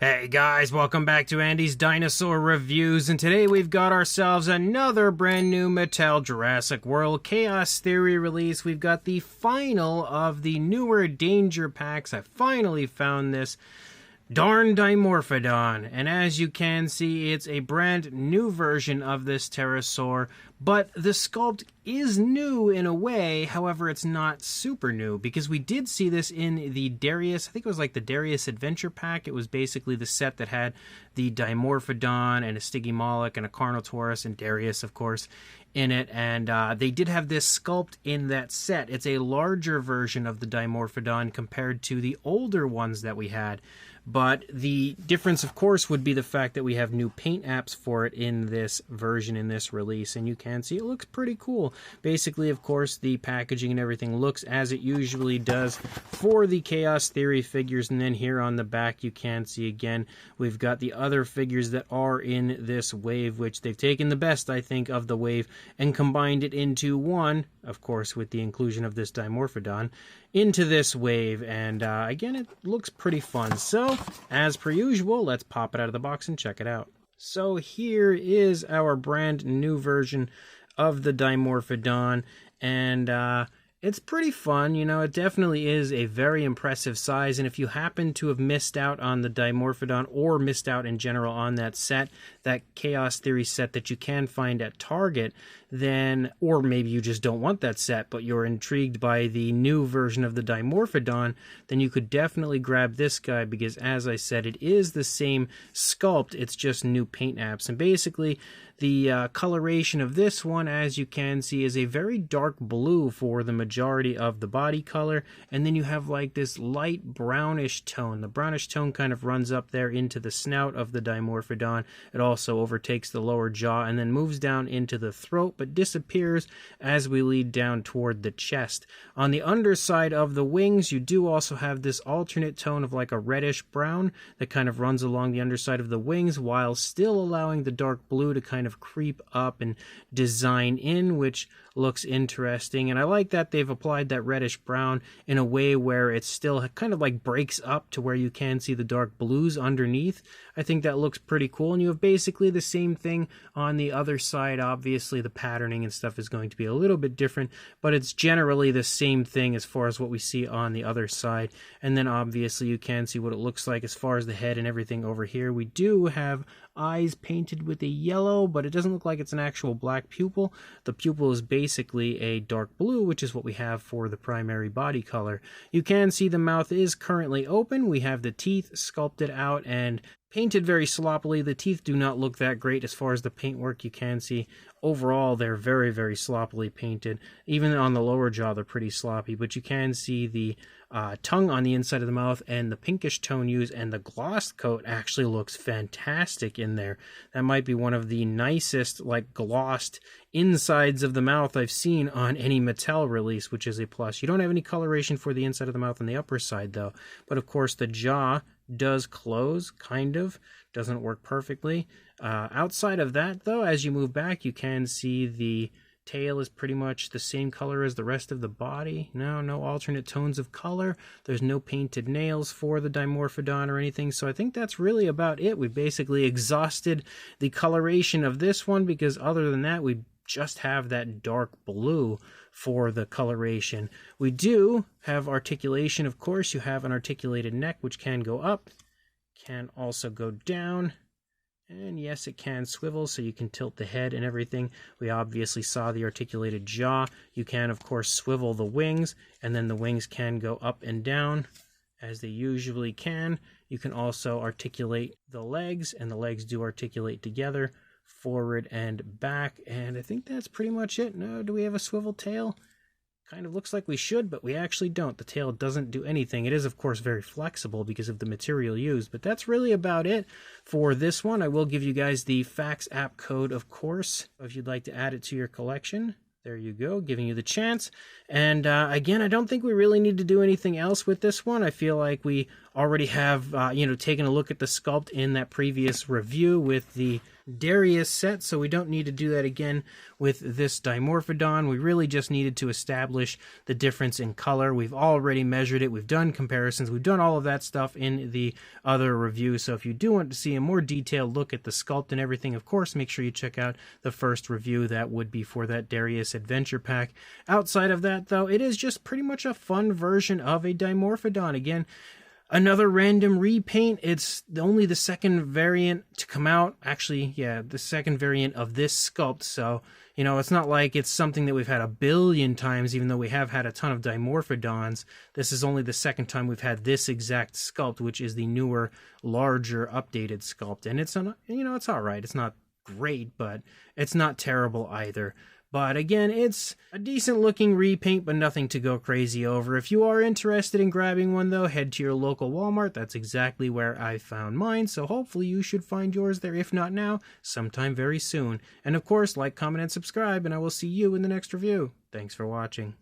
Hey guys, welcome back to Andy's Dinosaur Reviews, and today we've got ourselves another brand new Mattel Jurassic World Chaos Theory release. We've got the final of the newer Danger Packs. I finally found this darn Dimorphodon, and as you can see, it's a brand new version of this pterosaur, but the sculpt is new in a way. However, it's not super new, because we did see this in the Darius, I think it was like the Darius Adventure Pack. It was basically the set that had the Dimorphodon and a Stygimoloch and a Carnotaurus and Darius, of course, in it, and they did have this sculpt in that set. It's a larger version of the Dimorphodon compared to the older ones that we had. But the difference, of course, would be the fact that we have new paint apps for it in this version, in this release. And you can see it looks pretty cool. Basically, of course, the packaging and everything looks as it usually does for the Chaos Theory figures. And then here on the back, you can see again, we've got the other figures that are in this wave, which they've taken the best, I think, of the wave and combined it into one, of course, with the inclusion of this Dimorphodon, into this wave. And again, it looks pretty fun. So, as per usual, let's pop it out of the box and check it out. So here is our brand new version of the Dimorphodon, and it's pretty fun. You know, it definitely is a very impressive size, and if you happen to have missed out on the Dimorphodon or missed out in general on that set, that Chaos Theory set that you can find at Target, then, or maybe you just don't want that set, but you're intrigued by the new version of the Dimorphodon, then you could definitely grab this guy, because as I said, it is the same sculpt, it's just new paint apps. And basically, the coloration of this one, as you can see, is a very dark blue for the majority of the body color, and then you have like this light brownish tone. The brownish tone kind of runs up there into the snout of the Dimorphodon. It also overtakes the lower jaw and then moves down into the throat, but disappears as we lead down toward the chest. On the underside of the wings, you do also have this alternate tone of like a reddish brown that kind of runs along the underside of the wings, while still allowing the dark blue to kind of creep up and design in, which looks interesting. And I like that they've applied that reddish brown in a way where it still kind of like breaks up to where you can see the dark blues underneath. I think that looks pretty cool. And you have basically the same thing on the other side. Obviously the patterning and stuff is going to be a little bit different, but it's generally the same thing as far as what we see on the other side. And then obviously you can see what it looks like as far as the head and everything over here. We do have eyes painted with a yellow, but it doesn't look like it's an actual black pupil. The pupil is basically a dark blue, which is what we have for the primary body color. You can see the mouth is currently open. We have the teeth sculpted out and painted very sloppily. The teeth do not look that great as far as the paintwork. You can see overall they're very, very sloppily painted. Even on the lower jaw, they're pretty sloppy, but you can see the tongue on the inside of the mouth and the pinkish tone used, and the gloss coat actually looks fantastic in there. That might be one of the nicest like glossed insides of the mouth I've seen on any Mattel release, which is a plus. You don't have any coloration for the inside of the mouth on the upper side though, but of course the jaw does close, kind of. Doesn't work perfectly. Outside of that though, as you move back, you can see the tail is pretty much the same color as the rest of the body. No alternate tones of color. There's no painted nails for the Dimorphodon or anything. So I think that's really about it. We basically exhausted the coloration of this one, because other than that, we just have that dark blue for the coloration. We do have articulation, of course. You have an articulated neck, which can go up, can also go down. And yes, it can swivel, so you can tilt the head and everything. We obviously saw the articulated jaw. You can, of course, swivel the wings, and then the wings can go up and down, as they usually can. You can also articulate the legs, and the legs do articulate together, forward and back. And I think that's pretty much it. No, do we have a swivel tail? Kind of looks like we should, but we actually don't. The tail doesn't do anything. It is, of course, very flexible because of the material used, but that's really about it for this one. I will give you guys the fax app code, of course, if you'd like to add it to your collection. There you go, giving you the chance. And again, I don't think we really need to do anything else with this one. I feel like we already have, taken a look at the sculpt in that previous review with the Darius set, so we don't need to do that again with this Dimorphodon. We really just needed to establish the difference in color. We've already measured it. We've done comparisons. We've done all of that stuff in the other review. So if you do want to see a more detailed look at the sculpt and everything, of course, make sure you check out the first review. That would be for that Darius Adventure Pack. Outside of that, though, it is just pretty much a fun version of a Dimorphodon. Again, another random repaint. It's only the second variant to come out. Actually, yeah, the second variant of this sculpt. So, it's not like it's something that we've had a billion times, even though we have had a ton of Dimorphodons. This is only the second time we've had this exact sculpt, which is the newer, larger, updated sculpt. And it's, it's all right. It's not great, but it's not terrible either. But again, it's a decent looking repaint, but nothing to go crazy over. If you are interested in grabbing one though, head to your local Walmart. That's exactly where I found mine, so hopefully you should find yours there, if not now, sometime very soon. And of course, like, comment, and subscribe, and I will see you in the next review. Thanks for watching.